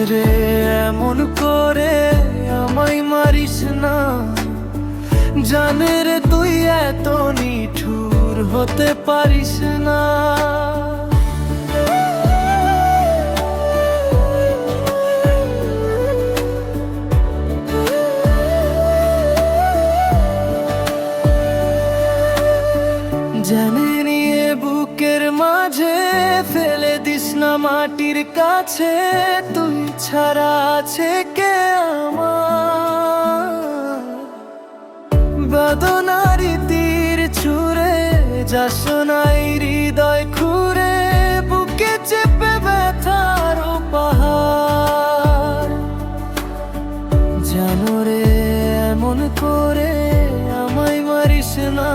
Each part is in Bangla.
রে এমন করে আমায় মারিস না, জানে রে তুই এত নিঠুর হতে পারিস না। জানে নিয়ে বুকের মাঝে ফেলে দিস না মাটির কাছে, তুই ছাড়া আছে কে আমার? বেদনারি তীর ছুঁড়ে যাস নাই হৃদয় খুঁড়ে, বুকে চেপে ব্যথার পাহাড়। জানো রে এমন করে আমায় মারিস না,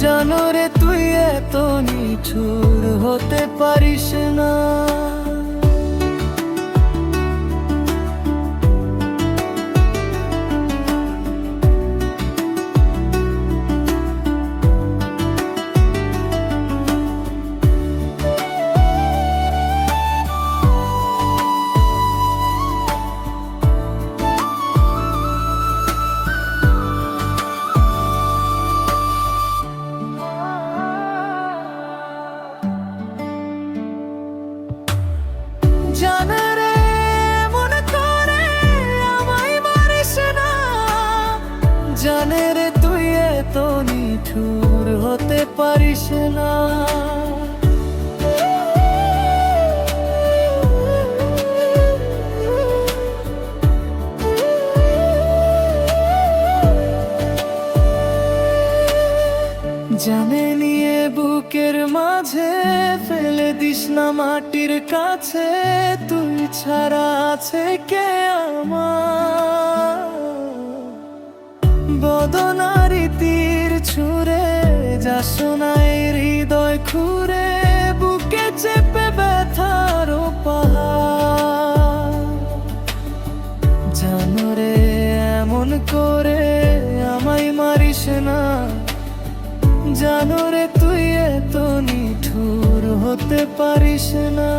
জানো রে তুই এত নিঠুর হতে পারিস না। জানে রে এমন করে আমায় মারিস না, জানে রে তুই এত নিঠুর হতে পারিস না। জানে নিয়ে বুকের মাঝে ফেলে দিস না মাটির কাছে, তুই ছাড়া আছে কে আমার? বদনারি তীর ছুঁড়ে যাস নাই হৃদয় খুঁড়ে, বুকে চেপে ব্যথার পাহাড়। জানো রে এমন করে আমায় মারিস না, জানো রে তুই এত নিঠুর হতে পারিস না।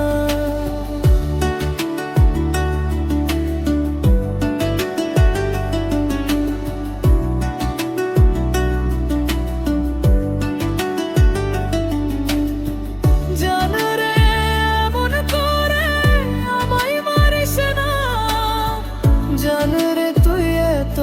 জানো রে এমন করে আমায় মারিস না, জানো রে তুই এত